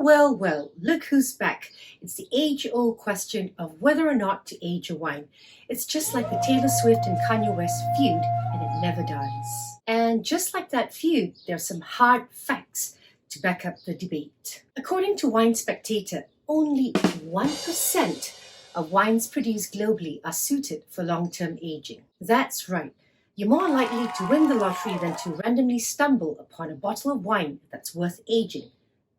Well, well, well, look who's back. It's the age-old question of whether or not to age a wine. It's just like the Taylor Swift and Kanye West feud, and it never dies. And just like that feud, there are some hard facts to back up the debate. According to Wine Spectator, only 1% of wines produced globally are suited for long-term aging. That's right. You're more likely to win the lottery than to randomly stumble upon a bottle of wine that's worth aging,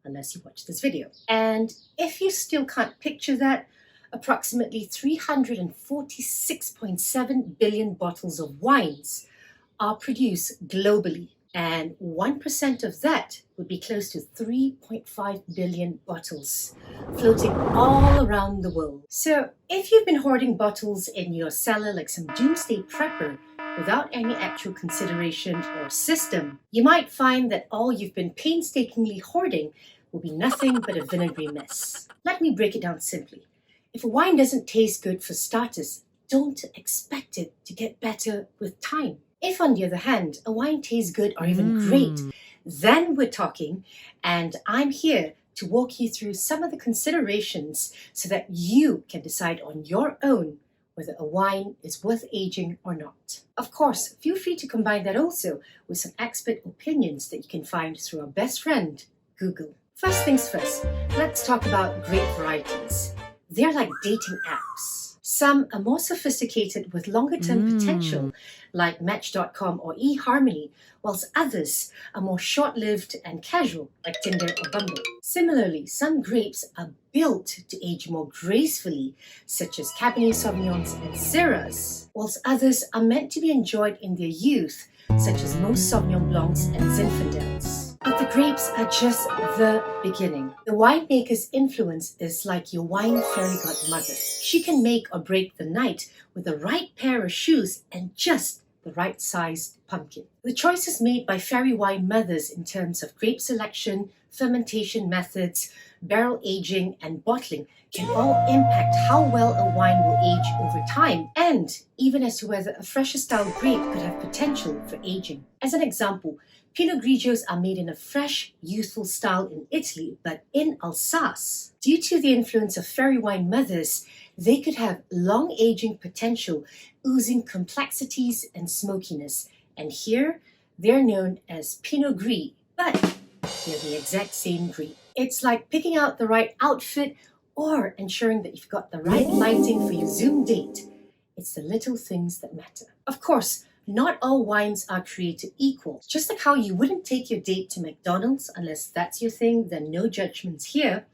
unless you watch this video. And if you still can't picture that, approximately 346.7 billion bottles of wines are produced globally, and 1% of that would be close to 3.5 billion bottles floating all around the world. So if you've been hoarding bottles in your cellar like some doomsday prepper without any actual consideration or system, you might find that all you've been painstakingly hoarding will be nothing but a vinegary mess. Let me break it down simply. If a wine doesn't taste good for starters, don't expect it to get better with time. If, on the other hand, a wine tastes good or even great, then we're talking, and I'm here to walk you through some of the considerations so that you can decide on your own whether a wine is worth aging or not. Of course, feel free to combine that also with some expert opinions that you can find through our best friend, Google. First things first, let's talk about grape varieties. They're like dating apps. Some are more sophisticated with longer-term potential, like Match.com or eHarmony, whilst others are more short-lived and casual, like Tinder or Bumble. Similarly, some grapes are built to age more gracefully, such as Cabernet Sauvignons and Syrahs, whilst others are meant to be enjoyed in their youth, such as most Sauvignon Blancs and Zinfandels. But the grapes are just the beginning. The winemaker's influence is like your wine fairy godmother. She can make or break the night with the right pair of shoes and just the right sized pumpkin. The choices made by fairy wine mothers in terms of grape selection, fermentation methods, barrel aging, and bottling can all impact how well a wine will age over time, and even as to whether a fresher style grape could have potential for aging. As an example, Pinot Grigios are made in a fresh, youthful style in Italy, but in Alsace, due to the influence of fairy wine mothers, they could have long aging potential, oozing complexities and smokiness. And here, they're known as Pinot Gris, but they're the exact same grape. It's like picking out the right outfit or ensuring that you've got the right lighting for your Zoom date. It's the little things that matter. Of course, not all wines are created equal. Just like how you wouldn't take your date to McDonald's unless that's your thing, then no judgments here.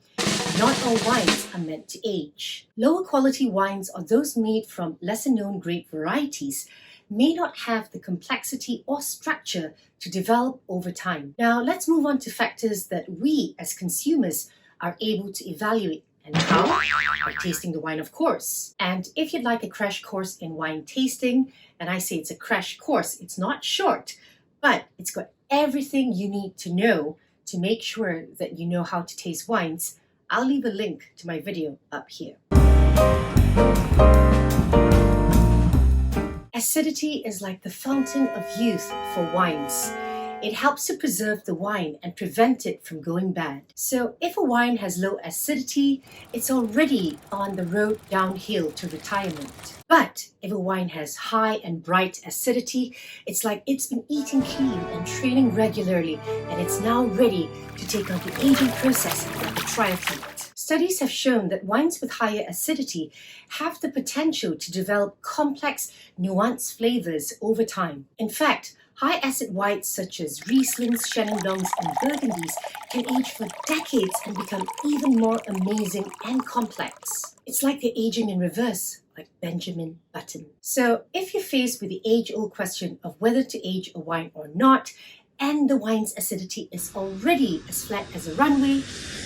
Not all wines are meant to age. Lower quality wines, or those made from lesser known grape varieties, may not have the complexity or structure to develop over time. Now let's move on to factors that we as consumers are able to evaluate. And how? By tasting the wine, of course. And if you'd like a crash course in wine tasting, and I say it's a crash course, it's not short, but it's got everything you need to know to make sure that you know how to taste wines, I'll leave a link to my video up here. Acidity is like the fountain of youth for wines. It helps to preserve the wine and prevent it from going bad. So if a wine has low acidity, it's already on the road downhill to retirement. But if a wine has high and bright acidity, it's like it's been eating clean and training regularly, and it's now ready to take on the aging process like a triathlete. Studies have shown that wines with higher acidity have the potential to develop complex, nuanced flavors over time. In fact, high acid whites such as Rieslings, Chenin Blancs, and Burgundies can age for decades and become even more amazing and complex. It's like they're aging in reverse, like Benjamin Button. So if you're faced with the age-old question of whether to age a wine or not, and the wine's acidity is already as flat as a runway,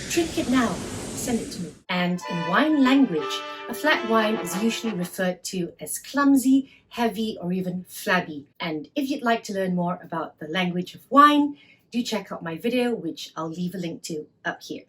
drink it now. Send it to me. And in wine language, a flat wine is usually referred to as clumsy, heavy, or even flabby. And if you'd like to learn more about the language of wine, do check out my video, which I'll leave a link to up here.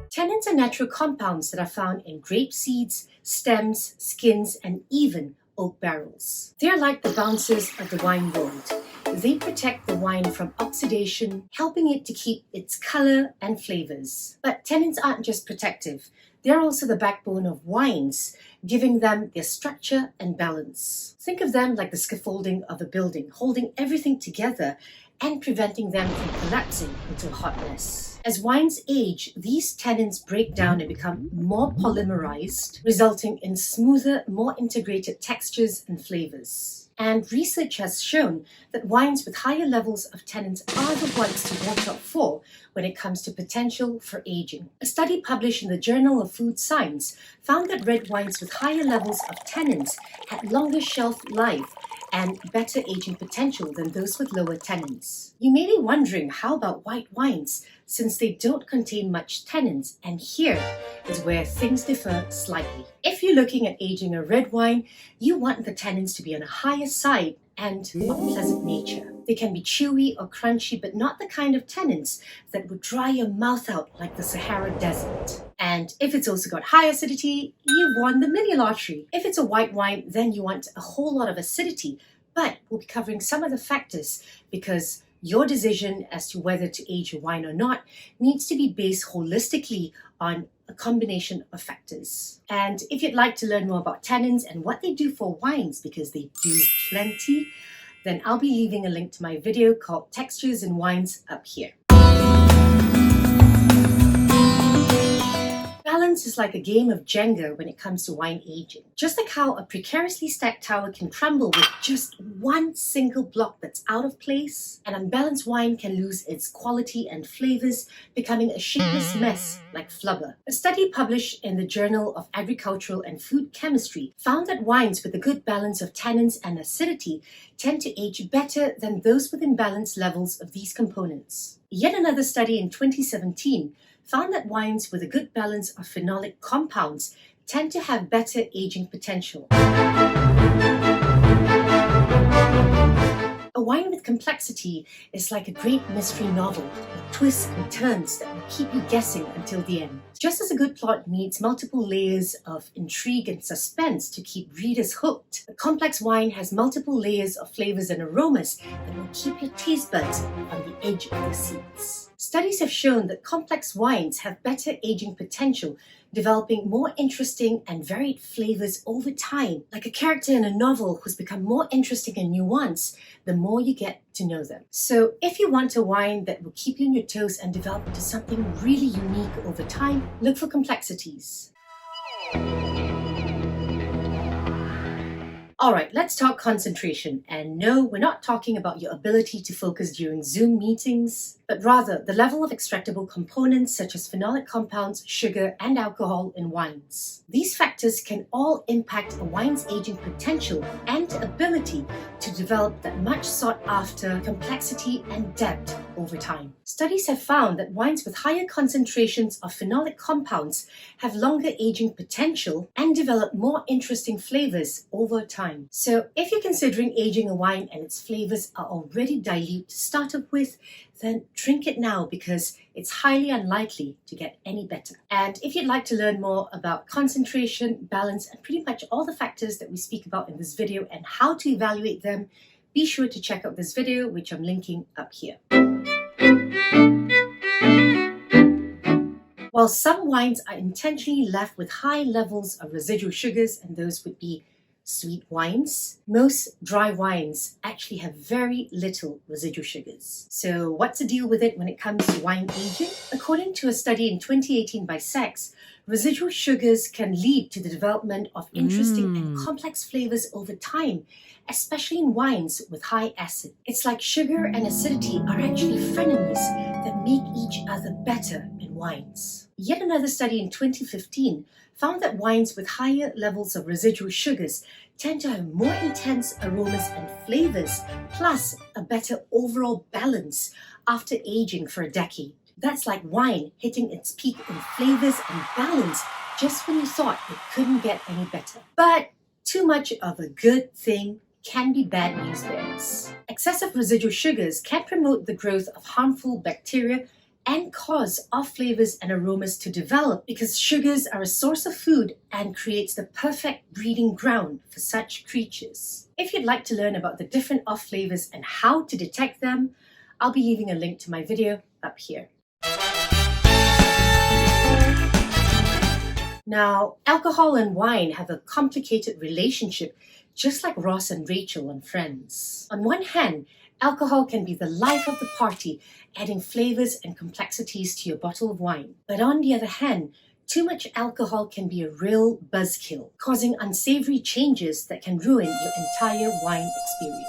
Tannins are natural compounds that are found in grape seeds, stems, skins, and even oak barrels. They're like the bouncers of the wine world. They protect the wine from oxidation, helping it to keep its color and flavors. But tannins aren't just protective. They're also the backbone of wines, giving them their structure and balance. Think of them like the scaffolding of a building, holding everything together and preventing them from collapsing into a hot mess. As wines age, these tannins break down and become more polymerized, resulting in smoother, more integrated textures and flavors. And research has shown that wines with higher levels of tannins are the ones to watch out for when it comes to potential for aging. A study published in the Journal of Food Science found that red wines with higher levels of tannins had longer shelf life and better aging potential than those with lower tannins. You may be wondering, how about white wines, since they don't contain much tannins, and here is where things differ slightly. If you're looking at aging a red wine, you want the tannins to be on a higher side and of pleasant nature. They can be chewy or crunchy, but not the kind of tannins that would dry your mouth out like the Sahara Desert. And if it's also got high acidity, you've won the mini lottery. If it's a white wine, then you want a whole lot of acidity, but we'll be covering some of the factors because your decision as to whether to age a wine or not needs to be based holistically on a combination of factors. And if you'd like to learn more about tannins and what they do for wines, because they do plenty, then I'll be leaving a link to my video called Textures in Wines up here. Balance is like a game of Jenga when it comes to wine aging. Just like how a precariously stacked tower can crumble with just one single block that's out of place, an unbalanced wine can lose its quality and flavors, becoming a shapeless mess like flubber. A study published in the Journal of Agricultural and Food Chemistry found that wines with a good balance of tannins and acidity tend to age better than those with imbalanced levels of these components. Yet another study in 2017 found that wines with a good balance of phenolic compounds tend to have better aging potential. A wine with complexity is like a great mystery novel with twists and turns that will keep you guessing until the end. Just as a good plot needs multiple layers of intrigue and suspense to keep readers hooked, a complex wine has multiple layers of flavors and aromas that will keep your taste buds on the edge of their seats. Studies have shown that complex wines have better aging potential, developing more interesting and varied flavors over time, like a character in a novel who's become more interesting and nuanced the more you get to know them. So if you want a wine that will keep you on your toes and develop into something really unique over time, look for complexities. Alright, let's talk concentration. And no, we're not talking about your ability to focus during Zoom meetings, but rather the level of extractable components such as phenolic compounds, sugar, and alcohol in wines. These factors can all impact a wine's aging potential and ability to develop that much sought after complexity and depth over time. Studies have found that wines with higher concentrations of phenolic compounds have longer aging potential and develop more interesting flavors over time. So if you're considering aging a wine and its flavors are already dilute to start off with, then drink it now because it's highly unlikely to get any better. And if you'd like to learn more about concentration, balance, and pretty much all the factors that we speak about in this video and how to evaluate them, be sure to check out this video, which I'm linking up here. While some wines are intentionally left with high levels of residual sugars, and those would be sweet wines, most dry wines actually have very little residual sugars. So what's the deal with it when it comes to wine aging? According to a study in 2018 by Sachs, residual sugars can lead to the development of interesting and complex flavors over time, especially in wines with high acid. It's like sugar and acidity are actually frenemies that make each other better in wines. Yet another study in 2015 found that wines with higher levels of residual sugars tend to have more intense aromas and flavors, plus a better overall balance after aging for a decade. That's like wine hitting its peak in flavors and balance just when you thought it couldn't get any better. But too much of a good thing can be bad news bears. Excessive residual sugars can promote the growth of harmful bacteria and cause off flavors and aromas to develop because sugars are a source of food and creates the perfect breeding ground for such creatures. If you'd like to learn about the different off flavors and how to detect them, I'll be leaving a link to my video up here. Now, alcohol and wine have a complicated relationship, just like Ross and Rachel and Friends. On one hand, alcohol can be the life of the party, adding flavors and complexities to your bottle of wine. But on the other hand, too much alcohol can be a real buzzkill, causing unsavory changes that can ruin your entire wine experience.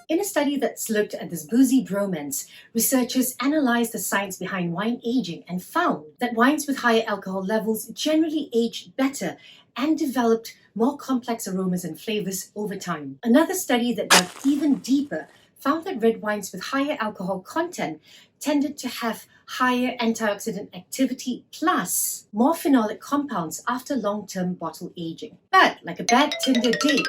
In a study that's looked at this boozy bromance, researchers analyzed the science behind wine aging and found that wines with higher alcohol levels generally aged better and developed more complex aromas and flavors over time. Another study that dug even deeper found that red wines with higher alcohol content tended to have higher antioxidant activity plus more phenolic compounds after long-term bottle aging. But like a bad Tinder date,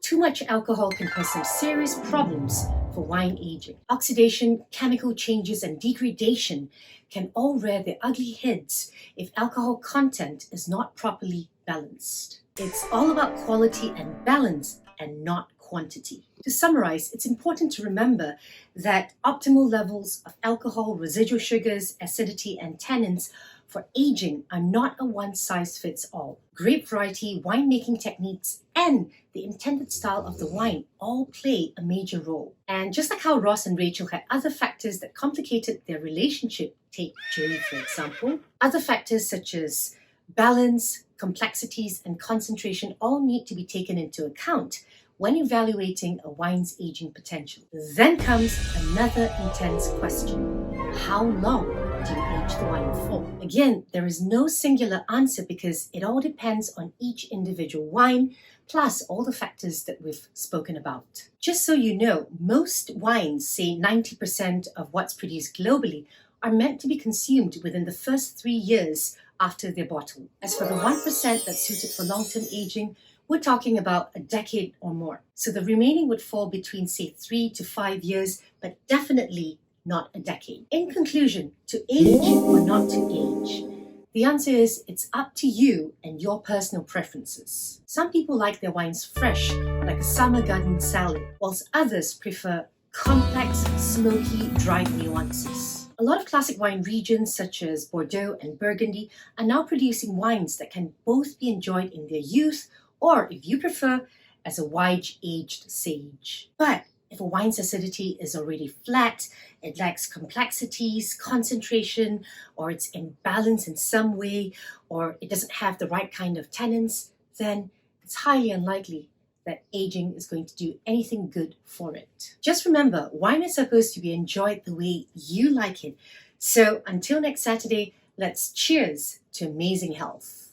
too much alcohol can cause some serious problems for wine aging. Oxidation, chemical changes, and degradation can all rear their ugly heads if alcohol content is not properly balanced. It's all about quality and balance and not quantity. To summarize, it's important to remember that optimal levels of alcohol, residual sugars, acidity, and tannins for aging are not a one-size-fits-all. Grape variety, winemaking techniques, and the intended style of the wine all play a major role. And just like how Ross and Rachel had other factors that complicated their relationship, take Joey for example, other factors such as balance, complexities, and concentration all need to be taken into account when evaluating a wine's aging potential. Then comes another intense question. How long do you age the wine for? Again, there is no singular answer because it all depends on each individual wine, plus all the factors that we've spoken about. Just so you know, most wines, say 90% of what's produced globally, are meant to be consumed within the first 3 years after their bottle. As for the 1% that's suited for long-term aging, we're talking about a decade or more. So the remaining would fall between, say, 3 to 5 years, but definitely not a decade. In conclusion, to age or not to age? The answer is it's up to you and your personal preferences. Some people like their wines fresh, like a summer garden salad, whilst others prefer complex, smoky, dried nuances. A lot of classic wine regions such as Bordeaux and Burgundy are now producing wines that can both be enjoyed in their youth or, if you prefer, as a wide-aged sage. But if a wine's acidity is already flat, it lacks complexities, concentration, or it's imbalanced in some way, or it doesn't have the right kind of tannins, then it's highly unlikely that aging is going to do anything good for it. Just remember, wine is supposed to be enjoyed the way you like it. So until next Saturday, let's cheers to amazing health.